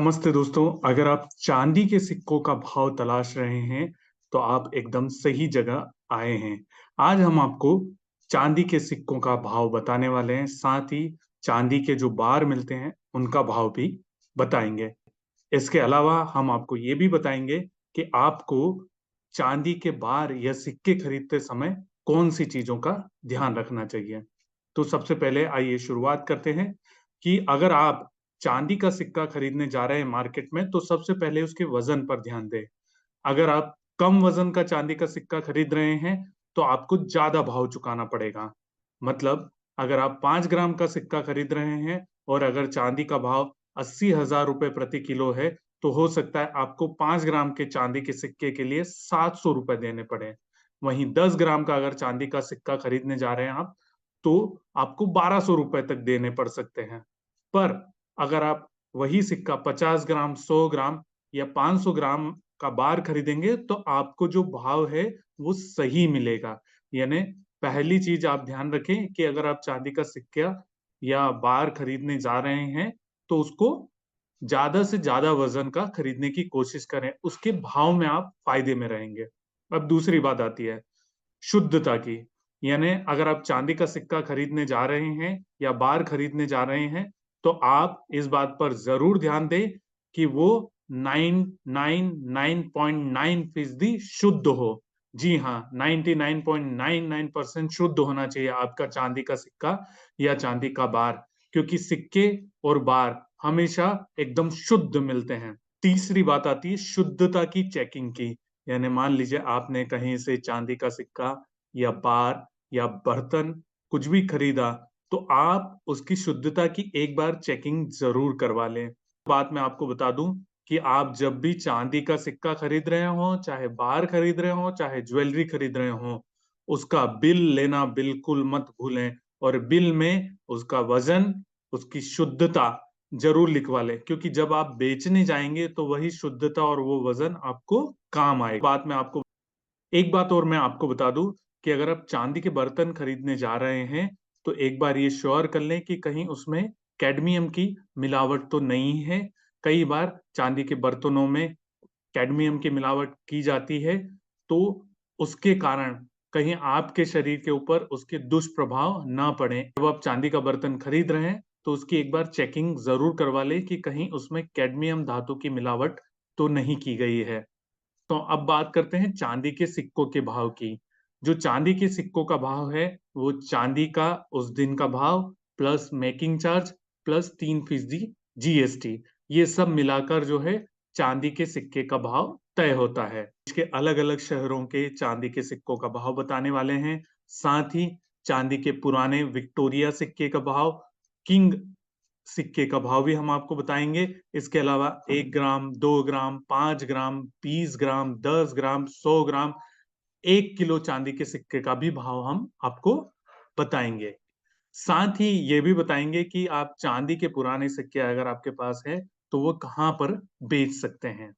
नमस्ते दोस्तों, अगर आप चांदी के सिक्कों का भाव तलाश रहे हैं, तो आप एकदम सही जगह आए हैं। आज हम आपको चांदी के सिक्कों का भाव बताने वाले हैं, साथ ही चांदी के जो बार मिलते हैं, उनका भाव भी बताएँगे। इसके अलावा हम आपको ये भी बताएँगे कि आपको चांदी के बार या सिक्के खरीदते समय कौन-सी चीज़ों का ध्यान रखना चाहिए। तो सबसे पहले आइए शुरुआत करते हैं कि अगर आप चांदी का सिक्का खरीदने जा रहे हैं मार्केट में, तो सबसे पहले उसके वज़न पर ध्यान दें। अगर आप कम वज़न का चांदी का सिक्का खरीद रहे हैं, तो आपको ज़्यादा भाव चुकाना पड़ेगा। मतलब अगर आप 5 ग्राम का सिक्का खरीद रहे हैं और अगर चांदी का भाव 80,000 रुपए प्रति किलो है, तो हो सकता है आपको 5 ग्राम के चांदी के सिक्के के लिए 700 रुपए देने पड़ें। वहीं 10 ग्राम का अगर चांदी का सिक्का खरीदने जा रहे हैं आप, तो आपको 1200 रुपए तक देने पड़ सकते हैं। पर अगर आप वही सिक्का 50 ग्राम, 100 ग्राम या 500 ग्राम का बार खरीदेंगे, तो आपको जो भाव है, वो सही मिलेगा। यानी पहली चीज़ आप ध्यान रखें कि अगर आप चांदी का सिक्का या बार खरीदने जा रहे हैं, तो उसको ज़्यादा से ज़्यादा वज़न का खरीदने की कोशिश करें, उसके भाव में आप फ़ायदे में रहेंगे। अब दूसरी बात आती है शुद्धता की, यानी अगर आप चांदी का सिक्का खरीदने जा रहे हैं या बार खरीदने जा रहे हैं, तो आप इस बात पर ज़रूर ध्यान दें कि वो 999.9% शुद्ध हो। जी हाँ, 99.99% शुद्ध होना चाहिए आपका चांदी का सिक्का या चांदी का बार, क्योंकि सिक्के और बार हमेशा एकदम शुद्ध मिलते हैं। तीसरी बात आती है शुद्धता की चेकिंग की। यानी मान लीजिए आपने कहीं से चांदी का सिक्का या बार या बर्तन कुछ भी खरीदा, तो आप उसकी शुद्धता की एक बार चेकिंग ज़रूर करवा लें। बात मैं आपको बता दूँ कि आप जब भी चांदी का सिक्का खरीद रहे हों, चाहे बार खरीद रहे हों, चाहे ज्वेलरी खरीद रहे हों, उसका बिल लेना बिल्कुल मत भूलें और बिल में उसका वज़न, उसकी शुद्धता ज़रूर लिखवा लें, क्योंकि जब आप बेचने जाएँगे तो वही शुद्धता और वो वज़न आपको काम आएगा। एक बात और मैं आपको बता दूँ कि अगर आप चांदी के बर्तन खरीदने जा रहे हैं, तो एक बार ये श्योर कर लें कि कहीं उसमें कैडमियम की मिलावट तो नहीं है। कई बार चांदी के बर्तनों में कैडमियम की मिलावट की जाती है, तो उसके कारण कहीं आपके शरीर के ऊपर उसके दुष्प्रभाव ना पड़ें। जब आप चांदी का बर्तन खरीद रहे हैं, तो उसकी एक बार चेकिंग ज़रूर करवा लें कि कहीं उसमें कैडमियम धातु की मिलावट तो नहीं की गई है। तो अब बात करते हैं चांदी के सिक्कों के भाव की। जो चांदी के सिक्कों का भाव है, वो चांदी का उस दिन का भाव plus making charge plus 3% GST, ये सब मिलाकर जो है चांदी के सिक्के का भाव तय होता है। इसके अलग-अलग शहरों के चांदी के सिक्कों का भाव बताने वाले हैं। साथ ही चांदी के पुराने विक्टोरिया सिक्के का भाव, किंग सिक्के का भाव भी हम आपको बताएँगे। इसके अलावा 1 ग्राम, 2 ग्राम, 5 ग्राम, 20 ग्राम, 10 ग्राम, 100 ग्राम, 1 किलो चांदी के सिक्के का भी भाव हम आपको बताएँगे। साथ ही ये भी बताएँगे कि आप चांदी के पुराने सिक्के अगर आपके पास है, तो वो कहाँ पर बेच सकते हैं।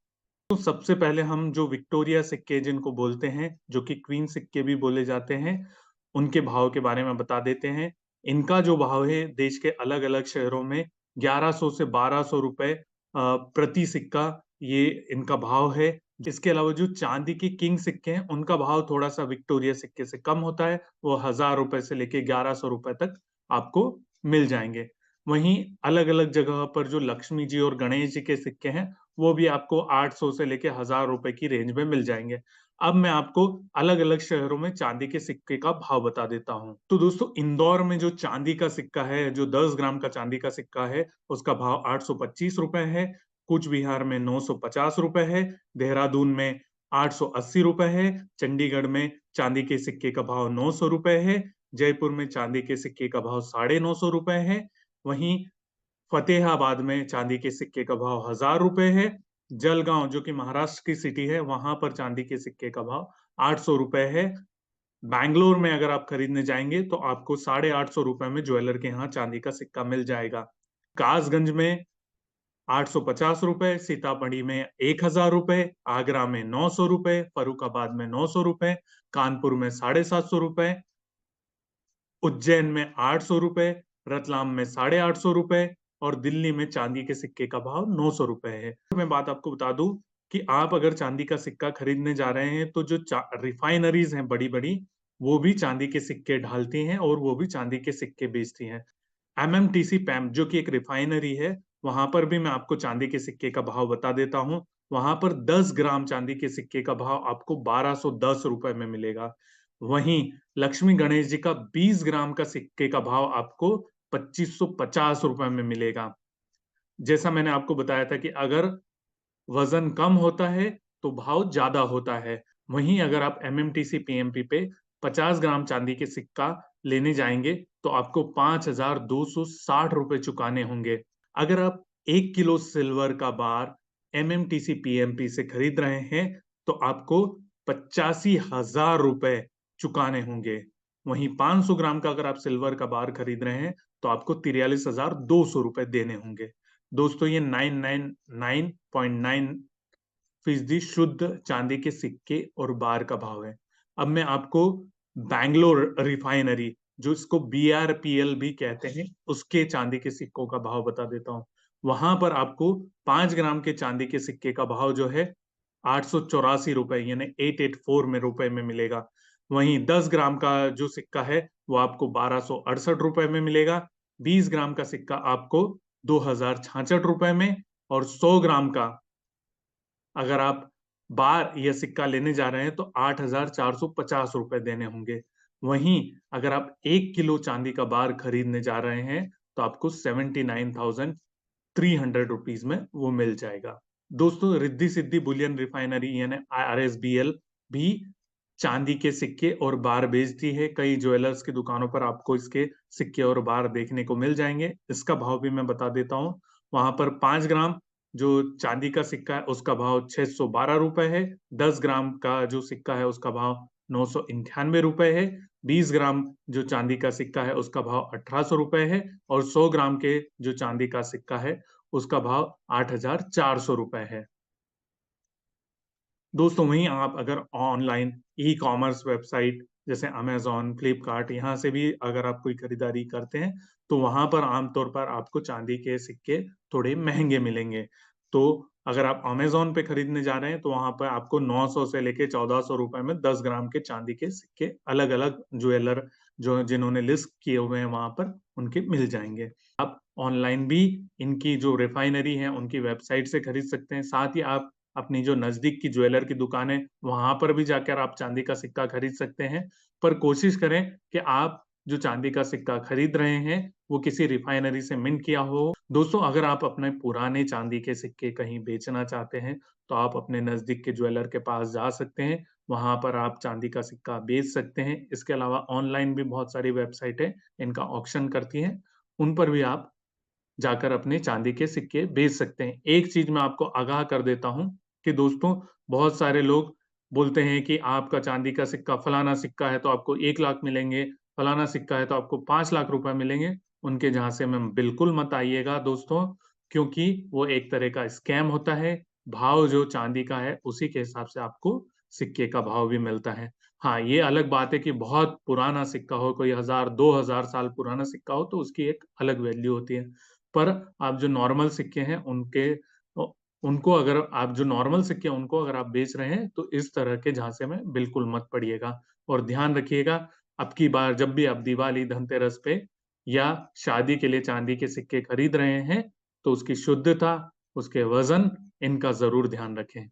तो सबसे पहले हम जो विक्टोरिया सिक्के जिनको बोलते हैं, जो कि क्वीन सिक्के भी बोले जाते हैं, उनके भाव के बारे में बता देते हैं। इनका जो भाव है देश के अलग-अलग शहरों में 1100 से 1200 रुपए प्रति सिक्का ये इनका भाव है। इसके अलावा जो चांदी के किंग सिक्के हैं, उनका भाव थोड़ा-सा विक्टोरिया सिक्के से कम होता है। वो 1000 रुपए से लेके 1100 रुपए तक आपको मिल जाएँगे। वहीं अलग-अलग जगह पर जो लक्ष्मी जी और गणेश जी के सिक्के हैं, वो भी आपको 800 से लेके 1000 रुपए की रेंज में मिल जाएँगे। अब मैं आपको अलग-अलग शहरों में चांदी के सिक्के का भाव बता देता हूँ। तो दोस्तों इंदौर में जो चांदी का सिक्का है, जो 10 ग्राम का चांदी का सिक्का है, उसका भाव 825 रुपए है। कूच बिहार में 950 रुपए है। देहरादून में 880 रुपए है। चंडीगढ़ में चांदी के सिक्के का भाव 900 रुपए है। जयपुर में चांदी के सिक्के का भाव साढ़े 900 रुपए है। वहीं फ़तेहाबाद में चांदी के सिक्के का भाव 1000 रुपए है। जलगाँव जो कि महाराष्ट्र की सिटी है, वहाँ पर चांदी के सिक्के का भाव 800 रुपए है। बैंगलोर में अगर आप खरीदने जाएँगे तो आपको साढ़े 800 रुपए में ज्वेलर के यहाँ चांदी का सिक्का मिल जाएगा। कासगंज में 850 रुपए, सीतामढ़ी में 1000 रुपए, आगरा में 900 रुपए, फर्रुखाबाद में 900 रुपए, कानपुर में 750 रुपए, उज्जैन में 800 रुपए, रतलाम में 850 रुपए, और दिल्ली में चांदी के सिक्के का भाव 900 रुपए है। मैं बात आपको बता दूं कि आप अगर चांदी का सिक्का खरीदने जा रहे हैं तो जो रिफाइनरीज हैं बड़ी बड़ी, वो भी चांदी के सिक्के ढालती हैं और वो भी चांदी के सिक्के बेचती हैं। एमएमटीसी पैम जो कि एक रिफाइनरी है, वहां पर भी मैं आपको चांदी के सिक्के का भाव बता देता हूँ। वहां पर 10 ग्राम चांदी के सिक्के का भाव आपको 1210 रुपए में मिलेगा। वहीं लक्ष्मी गणेश जी का 20 ग्राम का सिक्के का भाव आपको 2550 रुपए में मिलेगा। जैसा मैंने आपको बताया था कि अगर वजन कम होता है तो भाव ज्यादा होता है। वहीं अगर आप एमएमटीसी पीएमपी पे 50 ग्राम चांदी के सिक्का लेने जाएंगे तो आपको 5260 रुपए चुकाने होंगे। अगर आप 1 किलो सिल्वर का बार एमएमटीसी पीएमपी से खरीद रहे हैं तो आपको 85,000 रुपए चुकाने होंगे। वहीं 500 ग्राम का अगर आप सिल्वर का बार खरीद रहे हैं तो आपको 43,200 रुपए देने होंगे। दोस्तों ये 999.9% शुद्ध चांदी के सिक्के और बार का भाव है। अब मैं आपको बैंगलोर रिफाइनरी, जो इसको बीआरपीएल भी कहते हैं, उसके चांदी के सिक्कों का भाव बता देता हूँ। वहां पर आपको 5 ग्राम के चांदी के सिक्के का भाव जो है 884 रुपए यानी 884 में रुपए में मिलेगा। वहीं 10 ग्राम का जो सिक्का है वो आपको 1268 रुपए में मिलेगा। 20 ग्राम का सिक्का आपको 2066 रुपए में, और 100 ग्राम का अगर आप बार या सिक्का लेने जा रहे हैं तो 8,450 रुपए देने होंगे। वहीं अगर आप 1 किलो चांदी का बार खरीदने जा रहे हैं तो आपको 79,300 रुपीज में वो मिल जाएगा। दोस्तों रिद्धि सिद्धि बुलियन रिफाइनरी यानी आरएसबीएल भी चांदी के सिक्के और बार बेचती है। कई ज्वेलर्स की दुकानों पर आपको इसके सिक्के और बार देखने को मिल जाएंगे। इसका भाव भी मैं बता देता हूँ। वहां पर 5 ग्राम जो चांदी का सिक्का है उसका भाव 612 रुपए है। 10 ग्राम का जो सिक्का है उसका भाव 998 रुपए है। 20 ग्राम जो चांदी का सिक्का है उसका भाव 1800 रुपए है। और 100 ग्राम के जो चांदी का सिक्का है उसका भाव 8,400 रुपए है। दोस्तों वहीं आप अगर ऑनलाइन ई कॉमर्स वेबसाइट जैसे अमेजोन, फ्लिपकार्ट, यहाँ से भी अगर आप कोई खरीदारी करते हैं तो वहां पर आमतौर पर आपको चांदी के सिक्के थोड़े महंगे मिलेंगे। तो अगर आप अमेजोन पे खरीदने जा रहे हैं तो वहां पर आपको 900 से लेके 1400 रुपए में 10 ग्राम के चांदी के सिक्के अलग अलग ज्वेलर जो जिन्होंने लिस्ट किए हुए हैं वहां पर उनके मिल जाएंगे। आप ऑनलाइन भी इनकी जो रिफाइनरी है उनकी वेबसाइट से खरीद सकते हैं। साथ ही आप अपनी जो नजदीक की ज्वेलर की दुकान है वहां पर भी जाकर आप चांदी का सिक्का खरीद सकते हैं। पर कोशिश करें कि आप जो चांदी का सिक्का खरीद रहे हैं वो किसी रिफाइनरी से मिंट किया हो। दोस्तों अगर आप अपने पुराने चांदी के सिक्के कहीं बेचना चाहते हैं तो आप अपने नजदीक के ज्वेलर के पास जा सकते हैं। वहां पर आप चांदी का सिक्का बेच सकते हैं। इसके अलावा ऑनलाइन भी बहुत सारी वेबसाइटें इनका ऑक्शन करती हैं, उन पर भी आप जाकर अपने चांदी के सिक्के बेच सकते हैं। एक चीज मैं आपको आगाह कर देता हूं कि दोस्तों बहुत सारे लोग बोलते हैं कि आपका चांदी का सिक्का, फलाना सिक्का है तो आपको 1 लाख मिलेंगे, फलाना सिक्का है तो आपको 5 लाख रुपए मिलेंगे। उनके झांसे में बिल्कुल मत आइएगा दोस्तों, क्योंकि वो एक तरह का स्कैम होता है। भाव जो चांदी का है उसी के हिसाब से आपको सिक्के का भाव भी मिलता है। हाँ, ये अलग बात है कि बहुत पुराना सिक्का हो, कोई 1000 2000 साल पुराना सिक्का हो तो उसकी एक अलग वैल्यू होती है। पर आप जो नॉर्मल सिक्के हैं उनको अगर आप जो नॉर्मल सिक्के हैं उनको अगर आप बेच रहे हैं तो इस तरह के झांसे में बिल्कुल मत पड़िएगा। और ध्यान रखिएगा, अब की बार जब भी आप दिवाली, धनतेरस पे या शादी के लिए चांदी के सिक्के खरीद रहे हैं तो उसकी शुद्धता, उसके वजन, इनका जरूर ध्यान रखें।